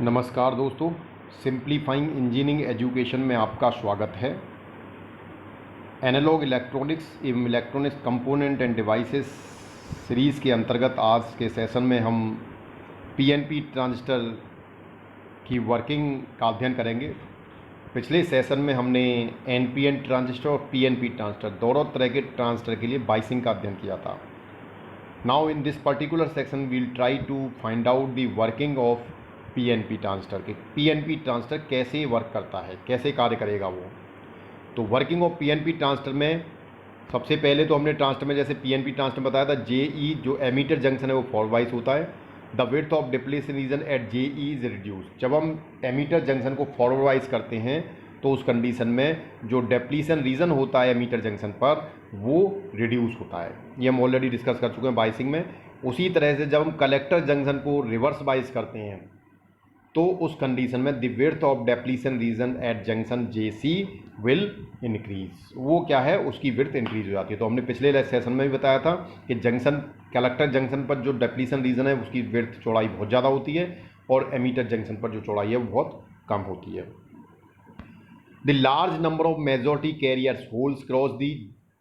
नमस्कार दोस्तों, simplifying engineering education में आपका स्वागत है। एनालॉग इलेक्ट्रॉनिक्स एवं electronics component end devices series के अंतर्गत आज के सेशन में हम पीएनपी ट्रांजिस्टर की वर्किंग का अध्ययन करेंगे। पिछले सेशन में हमने एनपीएन ट्रांजिस्टर और पीएनपी ट्रांजिस्टर दोनों तरह के ट्रांजिस्टर के लिए बाइसिंग का अध्ययन किया था। Now in this particular section we'll try to find out the working of PNP transistor के पीएनपी ट्रांजिस्टर कैसे वर्क करता है, कैसे कार्य करेगा वो। तो वर्किंग ऑफ पीएनपी ट्रांजिस्टर में सबसे पहले तो हमने ट्रांजिस्टर में जैसे पीएनपी ट्रांजिस्टर बताया था, जेई जो एमीटर जंक्शन है वो फॉरवर्ड वाइज होता है। The width of depletion region at JE is reduce. जब हम एमीटर जंक्शन को फॉरवर्ड वाइज करते हैं तो उस कंडीशन में जो डिप्लीशन रीजन होता है एमीटर जंक्शन पर वो रिड्यूस होता है। ये हम ऑलरेडी डिस्कस कर चुके हैं बाइसिंग में। उसी तरह से जब हम कलेक्टर जंक्शन को रिवर्स बाइस करते हैं तो उस कंडीशन में the width of depletion region at junction JC will increase. वो क्या है, उसकी विड्थ इंक्रीज हो जाती है। तो हमने पिछले सेशन में भी बताया था कि कलेक्टर जंक्शन पर जो डिप्लीशन रीजन है उसकी विड्थ चौड़ाई बहुत ज़्यादा होती है और एमीटर जंक्शन पर जो चौड़ाई है वो बहुत कम होती है। The large number of majority carriers holes cross the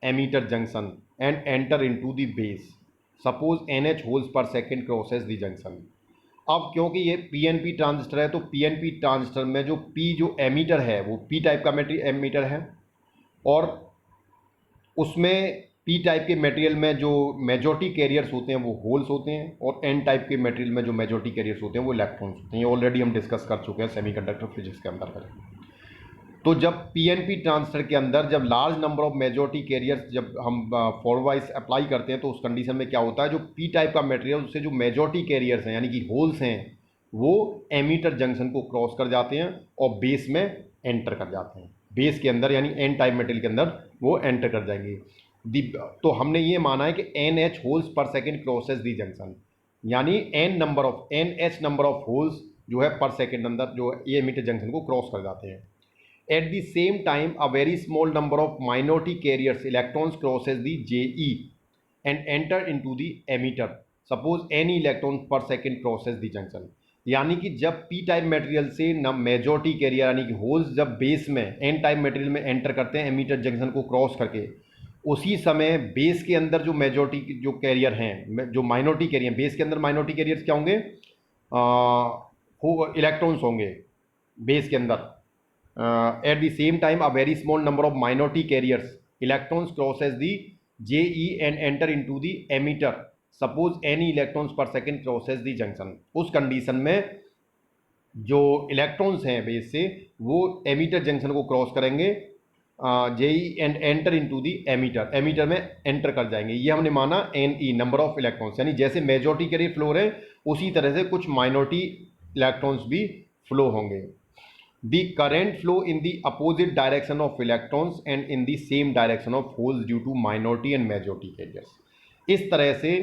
emitter junction and enter into the base. Suppose NH holes पर सेकेंड क्रॉसेस द जंक्शन। अब क्योंकि ये पीएनपी ट्रांजिस्टर है तो पीएनपी ट्रांजिस्टर में जो एमीटर है वो पी टाइप का एमीटर है और उसमें पी टाइप के मटेरियल में जो मेजॉरिटी कैरियर्स होते हैं वो होल्स होते हैं और एन टाइप के मटेरियल में जो मेजॉरिटी कैरियर्स होते हैं वो इलेक्ट्रॉन्स होते हैं। ये ऑलरेडी हम डिस्कस कर चुके हैं सेमीकंडक्टर फिजिक्स के अंदर। तो जब पीएनपी ट्रांजिस्टर के अंदर जब large number of majority carriers जब हम फॉरवर्ड वाइज अप्लाई करते हैं तो उस कंडीशन में क्या होता है, जो पी टाइप का मटेरियल उससे जो मेजॉरिटी कैरियर्स हैं यानी कि होल्स हैं वो एमीटर जंक्शन को क्रॉस कर जाते हैं और बेस में एंटर कर जाते हैं। बेस के अंदर यानी एन टाइप मटेरियल के अंदर वो एंटर कर जाएंगे। तो हमने ये माना है कि NH होल्स पर सेकेंड क्रॉसेस दी जंक्शन, यानी NH नंबर ऑफ होल्स जो है पर सेकेंड अंदर जो ये एमीटर जंक्शन को क्रॉस कर जाते हैं। At the same time, a very small number of minority carriers electrons crosses the JE and enter into the emitter. Suppose any electron per second crosses the junction. यानी कि जब p type material से न majority career यानी कि holes जब base में n type material में एंटर करते हैं एमीटर जंक्शन को क्रॉस करके, उसी समय बेस के अंदर जो मेजॉरिटी जो कैरियर हैं जो माइनॉरिटी कैरियर, बेस के अंदर माइनॉरिटी कैरियर्स क्या होंगे, इलेक्ट्रॉन्स होंगे बेस के अंदर। At the same time, a very small number of minority carriers, electrons crosses the JE and enter into the emitter. Suppose any electrons per second crosses the junction. उस condition में जो electrons हैं base से वो emitter junction को cross करेंगे JE and enter into the emitter, emitter में enter कर जाएंगे। ये हमने माना NE नंबर ऑफ इलेक्ट्रॉन्स, यानी जैसे मेजॉरिटी कैरियर फ्लो रहे उसी तरह से कुछ माइनॉरिटी इलेक्ट्रॉन्स भी फ्लो होंगे। The current flow in the opposite direction of electrons and in the same direction of holes due to minority and majority carriers. इस तरह से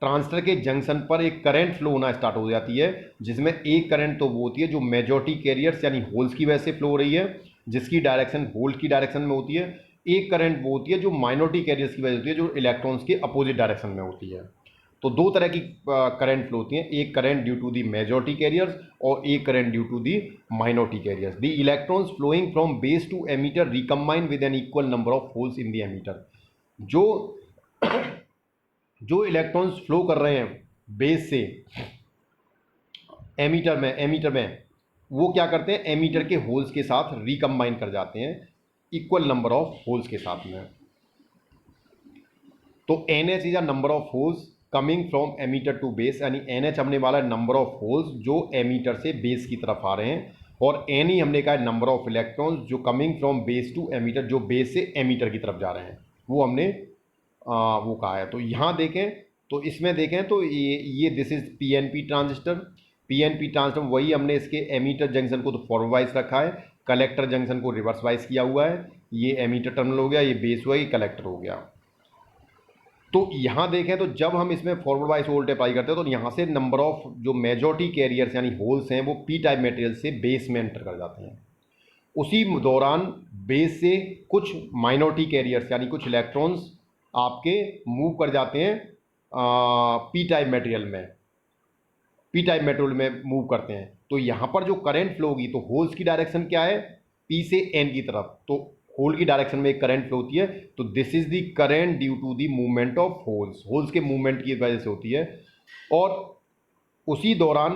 ट्रांजिस्टर के जंक्शन पर एक करंट फ्लो होना स्टार्ट हो जाती है, जिसमें एक करंट तो वो होती है जो मेजॉरिटी कैरियर्स यानी होल्स की वजह से फ्लो हो रही है, जिसकी डायरेक्शन होल की डायरेक्शन में होती है। एक करंट वो होती है जो माइनॉरिटी कैरियर्स की वजह होती है जो इलेक्ट्रॉन्स के अपोजिट डायरेक्शन में होती है। तो दो तरह की करंट फ्लो होती हैं, एक current due to the majority carriers और एक current due to the minority carriers. The electrons flowing from base to emitter recombine with an equal number of holes in the emitter. जो electrons flow कर रहे हैं base से ammeter में वो क्या करते हैं, एमीटर के होल्स के साथ रिकम्बाइन कर जाते हैं इक्वल नंबर ऑफ होल्स के साथ में। तो NH is a number of holes coming from emitter to base, यानी NH हमने वाला नंबर ऑफ होल्स जो एमीटर से बेस की तरफ आ रहे हैं और NE हमने कहा नंबर ऑफ इलेक्ट्रॉन्स जो coming from base to emitter जो बेस से एमीटर की तरफ जा रहे हैं, वो हमने वो कहा है। तो यहाँ देखें तो इसमें देखें तो ये दिस इज पीएनपी ट्रांजिस्टर वही हमने इसके एमीटर जंक्शन को तो फॉरवर्ड वाइज रखा है, कलेक्टर जंक्शन को रिवर्स वाइज किया हुआ है। ये एमीटर टर्मिनल हो गया, ये बेस हुआ, ये कलेक्टर हो गया। तो यहाँ देखें तो जब हम इसमें फॉरवर्ड वाइज वोल्टेज अप्लाई करते हैं तो यहाँ से नंबर ऑफ जो मेजॉरिटी कैरियर्स यानी होल्स हैं वो पी टाइप मटेरियल से बेस में एंटर कर जाते हैं। उसी दौरान बेस से कुछ माइनॉरिटी कैरियर्स यानी कुछ इलेक्ट्रॉन्स आपके मूव कर जाते हैं पी टाइप मटेरियल में पी टाइप मेटेरियल में मूव करते हैं। तो यहाँ पर जो करंट फ्लो होगी, तो होल्स की डायरेक्शन क्या है, पी से एन की तरफ, तो होल की डायरेक्शन में एक करंट फ्लो होती है। तो this is the current due to the movement of holes, holes के मूवमेंट की वजह से होती है। और उसी दौरान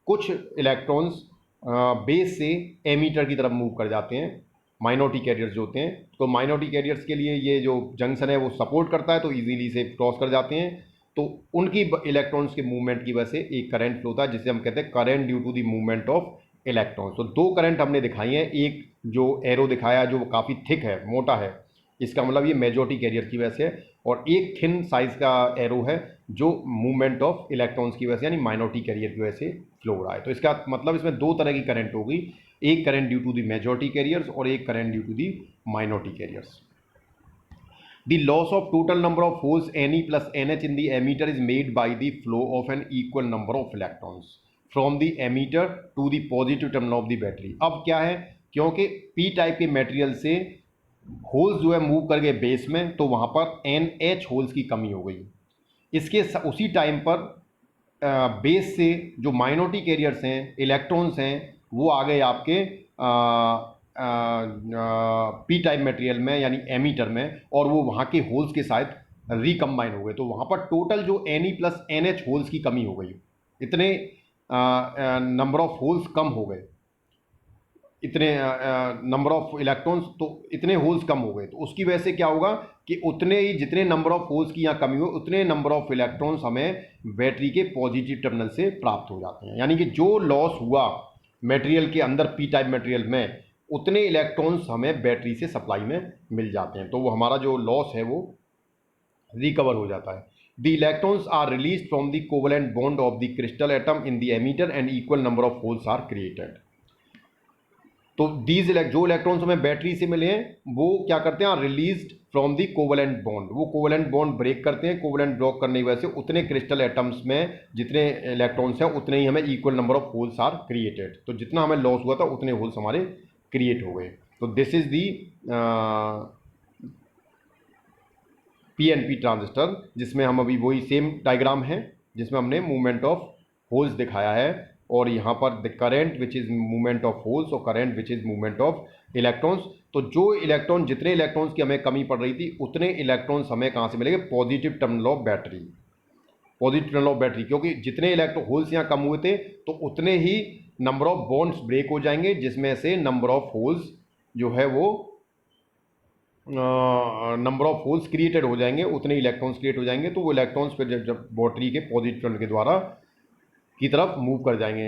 कुछ इलेक्ट्रॉन्स बेस से एमीटर की तरफ मूव कर जाते हैं, माइनॉरिटी कैरियर्स जो होते हैं। तो माइनॉरिटी कैरियर्स के लिए ये जो जंक्शन है वो सपोर्ट करता है, तो इजीली से क्रॉस कर जाते हैं। तो उनकी इलेक्ट्रॉन्स के मूवमेंट की वजह से एक करंट फ्लो होता है, जिसे हम कहते हैं current due to the movement of electrons. तो दो करंट हमने दिखाई हैं, एक जो एरो दिखाया जो काफ़ी थिक है, मोटा है, इसका मतलब ये मेजॉरिटी कैरियर की वजह से है, और एक थिन साइज का एरो है जो मूवमेंट ऑफ इलेक्ट्रॉन्स की वजह से यानी माइनॉरिटी कैरियर की वजह से फ्लो हो रहा है। तो इसका मतलब इसमें दो तरह की करंट होगी, एक current due to the majority carriers और एक current due to the minority carriers. The loss of total number of holes Ne plus NH in the emitter is made by the flow of an equal number of electrons from the emitter to the positive terminal of the battery। अब क्या है, क्योंकि p type के material से holes जो है move कर गए बेस में, तो वहाँ पर NH होल्स की कमी हो गई। इसके उसी टाइम पर बेस से जो माइनॉरिटी कैरियर्स हैं, इलेक्ट्रॉन्स हैं, वो आ गए आपके पी टाइप मटेरियल में यानी एमीटर में, और वो वहाँ के होल्स के साथ रिकम्बाइन हो गए। तो वहाँ पर टोटल जो Ne प्लस NH होल्स की कमी हो गई, इतने नंबर ऑफ होल्स कम हो गए, इतने नंबर ऑफ इलेक्ट्रॉन्स, तो इतने होल्स कम हो गए। तो उसकी वजह से क्या होगा कि उतने ही जितने नंबर ऑफ होल्स की यहाँ कमी हो, उतने नंबर ऑफ इलेक्ट्रॉन्स हमें बैटरी के पॉजिटिव टर्मिनल से प्राप्त हो जाते हैं। यानी कि जो लॉस हुआ मटेरियल के अंदर पी टाइप मटेरियल में, उतने इलेक्ट्रॉन्स हमें बैटरी से सप्लाई में मिल जाते हैं। तो वो हमारा जो लॉस है वो रिकवर हो जाता है। The electrons are release from the covalent bond of the crystal atom in the emitter and equal number of holes are created. तो दीज जो इलेक्ट्रॉन्स हमें बैटरी से मिले हैं वो क्या करते हैं, released from the covalent bond, वो कोवेलेंट बॉन्ड ब्रेक करते हैं। कोवेलेंट ब्रेक करने की वजह से उतने क्रिस्टल एटम्स में जितने इलेक्ट्रॉन्स हैं, उतने ही हमें equal number of holes are created. तो जितना हमें लॉस हुआ था उतने होल्स हमारे क्रिएट हो गए। तो this is the PNP transistor, जिसमें हम अभी वही सेम डायग्राम है जिसमें हमने मूवमेंट ऑफ होल्स दिखाया है, और यहाँ पर the current which is movement of holes और current which is movement of electrons. तो जो इलेक्ट्रॉन, जितने इलेक्ट्रॉन्स की हमें कमी पड़ रही थी, उतने इलेक्ट्रॉन्स हमें कहाँ से मिलेंगे, positive terminal of battery, positive terminal of battery. क्योंकि जितने इलेक्ट्रॉन होल्स यहाँ कम हुए थे, तो उतने ही नंबर ऑफ बॉन्ड्स ब्रेक हो जाएंगे, जिसमें से नंबर ऑफ होल्स जो है वो नंबर ऑफ होल्स क्रिएटेड हो जाएंगे, उतने इलेक्ट्रॉन्स क्रिएट हो जाएंगे। तो वो इलेक्ट्रॉन्स फिर जब बैटरी के पॉजिटिव टर्मिनल के द्वारा की तरफ मूव कर जाएंगे,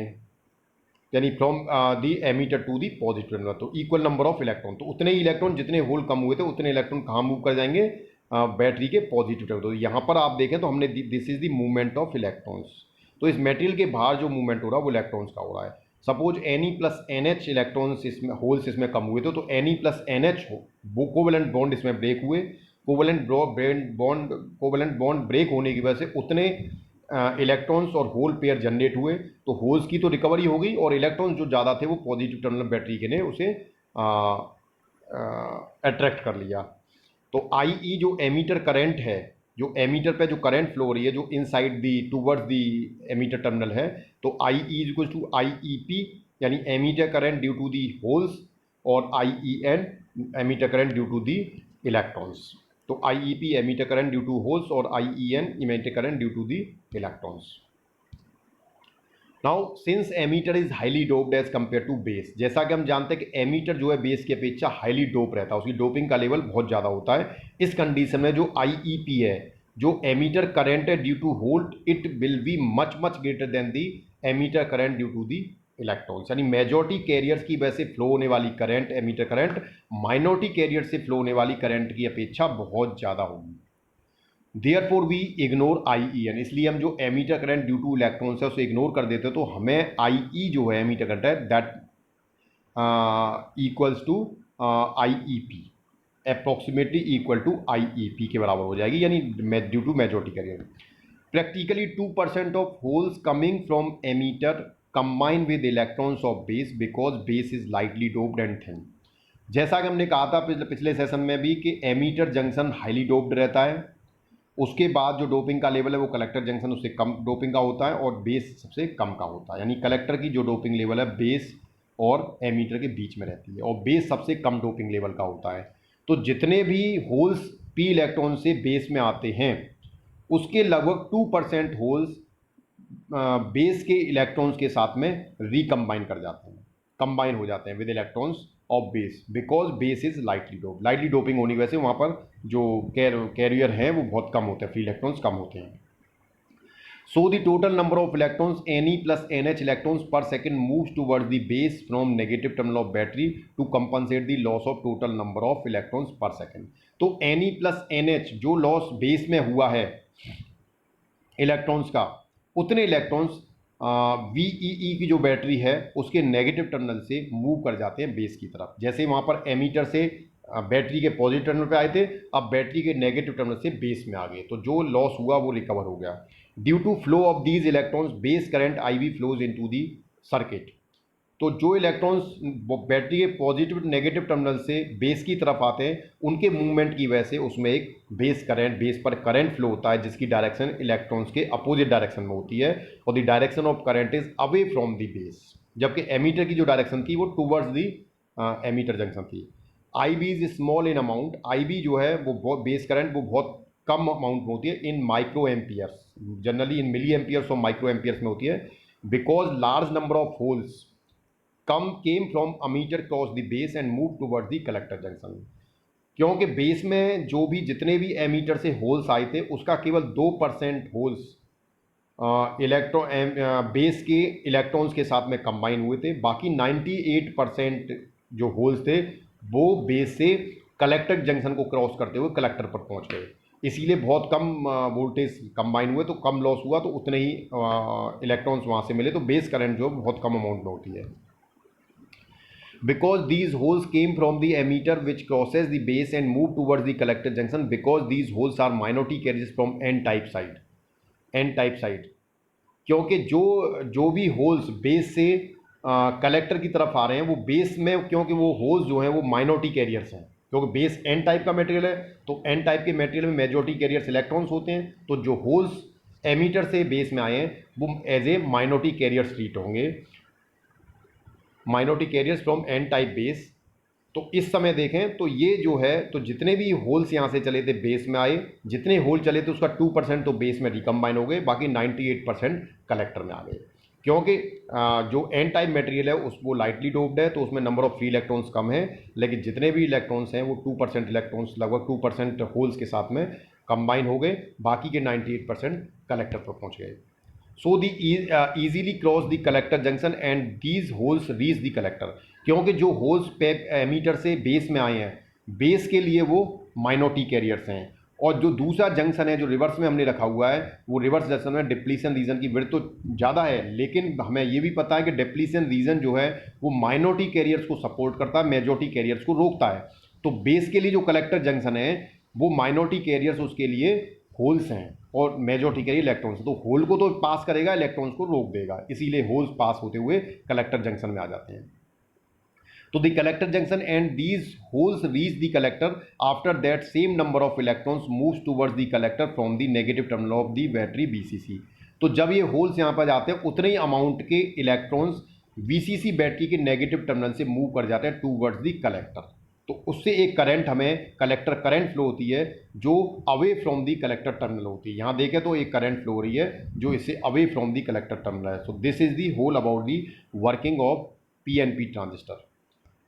यानी from the emitter to the positive terminal. तो इक्वल नंबर ऑफ इलेक्ट्रॉन, तो उतने ही इलेक्ट्रॉन, जितने होल कम हुए थे, उतने इलेक्ट्रॉन कहाँ मूव कर जाएंगे, बैटरी के पॉजिटिव टर्मिनल। तो यहाँ पर आप देखें तो हमने this is the movement of electrons. तो इस मेटेरियल के बाहर जो मूवमेंट हो रहा है वो इलेक्ट्रॉन्स का हो रहा है। Suppose Ne plus NH electrons इसमें, होल्स इसमें कम हुए थे, तो Ne प्लस NH वो कोवेलेंट बॉन्ड इसमें ब्रेक हुए। कोवेलेंट बॉन्ड ब्रेक होने की वजह से उतने इलेक्ट्रॉन्स और होल पेयर जनरेट हुए। तो होल्स की तो रिकवरी हो गई, और इलेक्ट्रॉन्स जो ज़्यादा थे वो पॉजिटिव टर्मिनल बैटरी के ने उसे अट्रैक्ट कर लिया। तो IE जो एमीटर करंट है, जो एमीटर पे जो करंट फ्लो हो रही है, जो inside the towards the emitter terminal है, तो IE is equal to IEP, यानी emitter current due to the holes, और IEN emitter current due to the electrons. तो IEP emitter current due to holes और IEN emitter current due to the electrons. Now since emitter is highly doped as compare to base, जैसा कि हम जानते हैं कि ammeter जो है बेस की अपेक्षा हाईली डोप रहता है, उसकी डोपिंग का लेवल बहुत ज़्यादा होता है। इस कंडीशन में जो IEP है, जो एमीटर करंट है due to holes, it will be much greater than the emitter current due to the electrons. यानी मेजॉरिटी कैरियर्स की वजह से फ्लो होने वाली current, emitter current, minority carrier से फ्लो होने वाली करंट की अपेक्षा बहुत ज़्यादा होगी। देयरफॉर वी इग्नोर IEN, इसलिए हम जो emitter current due to electrons है उसे इग्नोर कर देते हैं। तो हमें IE जो है एमीटर करंट है, that equals to IEP, approximately equal to IEP के बराबर हो जाएगी, यानी due to majority carrier. Practically 2% of holes coming from emitter combine with electrons of base because base is lightly doped and thin. जैसा कि हमने कहा था पिछले सेशन में भी कि एमीटर जंक्शन हाईली डोप्ड रहता है, उसके बाद जो डोपिंग का लेवल है वो कलेक्टर जंक्शन उससे कम डोपिंग का होता है और बेस सबसे कम का होता है। यानी कलेक्टर की जो डोपिंग लेवल है बेस और एमीटर के बीच में रहती है और बेस सबसे कम डोपिंग लेवल का होता है। तो जितने भी होल्स पी इलेक्ट्रॉन से बेस में आते हैं उसके लगभग 2% होल्स बेस के इलेक्ट्रॉन्स के साथ में रिकम्बाइन कर जाते हैं, कंबाइन हो जाते हैं with electrons of base, because base is lightly doping होने की वजह से वहाँ पर जो कैरियर हैं वो बहुत कम होते हैं, फ्री इलेक्ट्रॉन्स कम होते हैं। So the total number of electrons Ne plus NH electrons per second moves towards the base from negative terminal of battery to compensate the loss of total number of electrons per second। तो Ne plus NH जो loss base में हुआ है electrons का, उतने electrons VEE की जो battery है उसके नेगेटिव टर्मिनल से मूव कर जाते हैं बेस की तरफ। जैसे वहाँ पर एमीटर से बैटरी के पॉजिटिव टर्मिनल पे आए थे, अब बैटरी के नेगेटिव टर्मिनल से बेस में आ गए, तो जो लॉस हुआ वो रिकवर हो गया। Due to flow of these electrons base current IV flows into the circuit. तो जो इलेक्ट्रॉन्स बैटरी के पॉजिटिव नेगेटिव टर्मिनल से बेस की तरफ आते हैं उनके मूवमेंट की वजह से उसमें एक बेस पर करंट फ्लो होता है जिसकी डायरेक्शन इलेक्ट्रॉन्स के अपोजिट डायरेक्शन में होती है और the direction of current is away from the base, जबकि एमीटर की जो डायरेक्शन थी वो टूवर्ड्स दी एमीटर जंक्शन थी। IB is small in amount, IB जो है वो बेस करंट वो बहुत कम अमाउंट में होती है in micro amperes, generally in milli amperes और माइक्रो एम्पियर्स में होती है, because large number of holes came from emitter cross the base and move towards the collector junction. क्योंकि बेस में जो भी जितने भी एमीटर से होल्स आए थे उसका केवल 2% होल्स बेस के इलेक्ट्रॉन्स के साथ में कंबाइन हुए थे, बाकी 98% जो होल्स थे वो बेस से कलेक्टर जंक्शन को क्रॉस करते हुए कलेक्टर पर पहुंच गए। इसीलिए बहुत कम वोल्टेज कंबाइन हुए, तो कम लॉस हुआ, तो उतने ही इलेक्ट्रॉन्स वहाँ से मिले, तो बेस करंट जो बहुत कम अमाउंट में होती है। Because these holes came from the emitter which crosses the base and move towards the collector junction, because these holes are minority carriers from n-type side। क्योंकि जो भी होल्स बेस से collector की तरफ आ रहे हैं वो बेस में, क्योंकि वो होल्स जो हैं वो माइनॉरिटी कैरियर्स हैं, क्योंकि बेस n टाइप का मटेरियल है, तो n टाइप के मटेरियल में मेजॉरिटी कैरियर्स इलेक्ट्रॉन्स होते हैं, तो जो होल्स एमीटर से बेस में आए हैं वो as a minority carriers treat होंगे, minority carriers from n type base. तो इस समय देखें तो ये जो है, तो जितने भी होल्स यहाँ से चले थे बेस में आए, जितने होल चले थे उसका 2% तो बेस में रिकम्बाइन हो गए, बाकी 98% कलेक्टर में आ गए। क्योंकि जो n टाइप मटेरियल है वो लाइटली डोप्ड है, तो उसमें नंबर ऑफ फ्री इलेक्ट्रॉन्स कम है, लेकिन जितने भी इलेक्ट्रॉन्स हैं वो 2% इलेक्ट्रॉन्स, लगभग 2% होल्स के साथ में कंबाइन हो गए, बाकी के 98% कलेक्टर पर पहुँच गए। So the easily cross the collector junction and these holes reach the collector। क्योंकि जो होल्स एमीटर से बेस में आए हैं, बेस के लिए वो माइनॉरिटी कैरियर्स हैं, और जो दूसरा जंक्शन है जो रिवर्स में हमने रखा हुआ है, वो रिवर्स जंक्शन में डिप्लीशन रीजन की विड्थ तो ज़्यादा है, लेकिन हमें ये भी पता है कि डिप्लीशन रीजन जो है वो माइनॉरिटी कैरियर्स को सपोर्ट करता है, मेजॉरिटी कैरियर्स को रोकता है। तो बेस के लिए जो कलेक्टर जंक्शन है वो माइनॉरिटी कैरियर्स उसके लिए होल्स हैं और मेजॉरिटी कैरियर इलेक्ट्रॉन्स, तो होल को तो पास करेगा, इलेक्ट्रॉन्स को रोक देगा, इसीलिए होल्स पास होते हुए कलेक्टर जंक्शन में आ जाते हैं। तो the collector junction and these holes reach the collector after that same number of electrons moves towards the collector from the negative terminal of the battery VCC। तो जब ये होल्स यहाँ पर जाते हैं उतने ही अमाउंट के इलेक्ट्रॉन्स VCC बैटरी के नेगेटिव टर्मिनल से मूव कर जाते हैं टूवर्ड्स द कलेक्टर, तो उससे एक करंट हमें कलेक्टर करंट फ्लो होती है जो away from the collector terminal होती है। यहाँ देखें तो एक करंट फ्लो हो रही है जो इससे away from the collector terminal है। So this is the whole about the working of PNP transistor.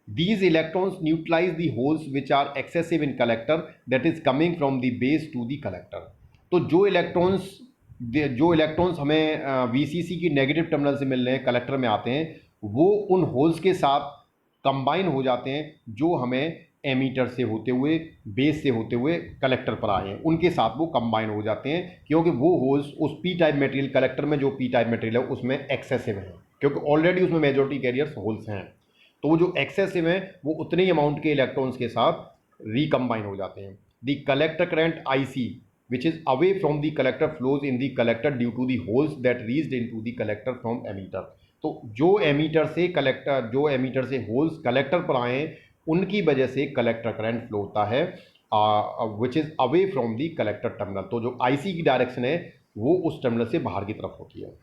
These electrons neutralize the holes which are excessive in collector, that is coming from the base to the collector। तो जो electrons हमें VCC की negative terminal से मिल रहे हैं, collector में आते हैं, वो उन होल्स के साथ कंबाइन हो जाते हैं जो हमें एमीटर से होते हुए, बेस से होते हुए कलेक्टर पर आए हैं, उनके साथ वो कंबाइन हो जाते हैं, क्योंकि वो होल्स उस पी टाइप मटेरियल, कलेक्टर में जो पी टाइप मटेरियल है उसमें एक्सेसिव है, क्योंकि ऑलरेडी उसमें मेजॉरिटी कैरियर्स होल्स हैं, तो वो जो एक्सेसिव हैं वो उतने ही अमाउंट के इलेक्ट्रॉन्स के साथ रिकम्बाइन हो जाते हैं। The collector current IC which is away from the collector flows in the collector due to the holes that reached into the collector from emitter। तो जो एमीटर से होल्स कलेक्टर पर आए हैं उनकी वजह से कलेक्टर करंट फ्लो होता है, which is away from the collector terminal. तो जो IC की डायरेक्शन है वो उस टर्मिनल से बाहर की तरफ होती है।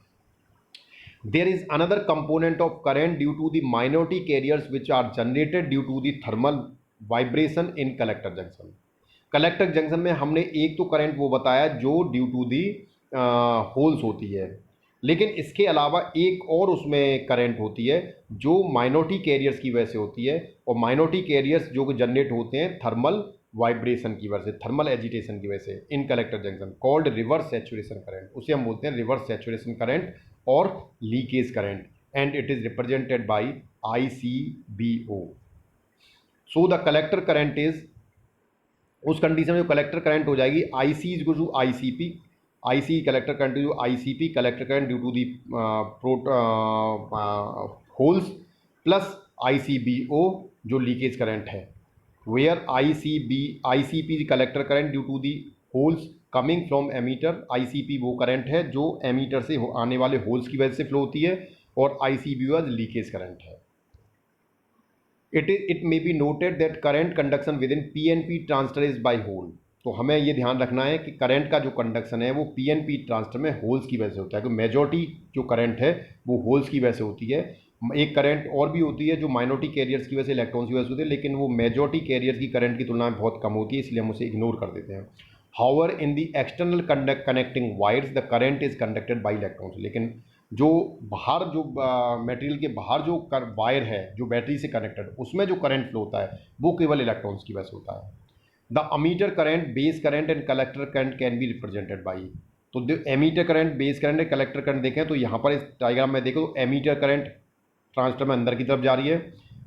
There is another component of current due to the minority carriers which are generated due to the thermal vibration in collector junction। Collector junction में हमने एक तो करंट वो बताया जो ड्यू टू दी होल्स होती है, लेकिन इसके अलावा एक और उसमें करंट होती है जो माइनॉरिटी कैरियर्स की वजह से होती है, और माइनॉरिटी कैरियर्स जो जनरेट होते हैं थर्मल वाइब्रेशन की वजह से, थर्मल एजिटेशन की वजह से in collector junction, called reverse saturation current. उसे हम बोलते हैं रिवर्स सैचुरेशन करंट और leakage current, and it is represented by ICBO। So the collector current is, उस कंडीशन में जो कलेक्टर करंट हो जाएगी IC is equal to ICP, IC collector current जो ICP collector current due to the holes plus ICBO जो leakage current है, where ICP collector current due to the holes coming from emitter. ICP वो current है जो emitter से आने वाले holes की वजह से फ्लो होती है, और ICBO लीकेज करंट है। It may be noted that current conduction within PNP transistor is by hole. तो हमें ये ध्यान रखना है कि करंट का जो कंडक्शन है वो PNP ट्रांजिस्टर में होल्स की वजह से होता है, क्योंकि मेजॉरिटी जो करंट है वो होल्स की वजह से होती है। एक करंट और भी होती है जो माइनॉरिटी कैरियर्स की वजह से, इलेक्ट्रॉन्स की वजह से होती है, लेकिन वो मेजॉरिटी कैरियर की करंट की तुलना में बहुत कम होती है, इसलिए हम उसे इग्नोर कर देते हैं। However in the external connecting vires the current is conducted by electrons. लेकिन जो बाहर जो मटेरियल के बाहर जो वायर है जो बैटरी से कनेक्टेड, उसमें जो करंट फ्लो होता है वो केवल इलेक्ट्रॉन्स की वजह से होता है। The emitter current, base current and collector current can be represented by. तो emitter current, base current and collector current देखें तो यहाँ पर इस डायग्राम में देखो तो एमीटर करंट ट्रांजिस्टर में अंदर की तरफ जा रही है,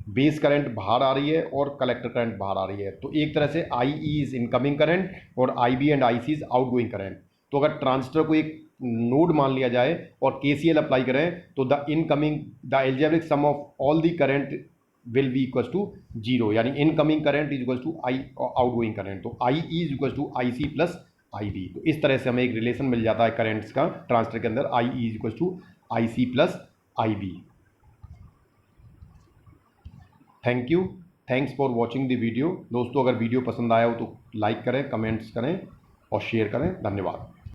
बेस करंट बाहर आ रही है और कलेक्टर करंट बाहर आ रही है। तो एक तरह से IE इज इनकमिंग करंट और IB and IC is outgoing current. तो अगर ट्रांजिस्टर को एक नोड मान लिया जाए और KCL अप्लाई करें तो the algebraic sum of all the current will be equal to 0, यानी incoming current is equal to outgoing current. तो IE is equal to IC plus IB। तो इस तरह से हमें एक रिलेशन मिल जाता है करंट्स का ट्रांजिस्टर के अंदर, IE is equal to IC plus IB। Thank you, thanks for watching the video. दोस्तों अगर वीडियो पसंद आया हो तो लाइक करें, कमेंट्स करें और शेयर करें। धन्यवाद।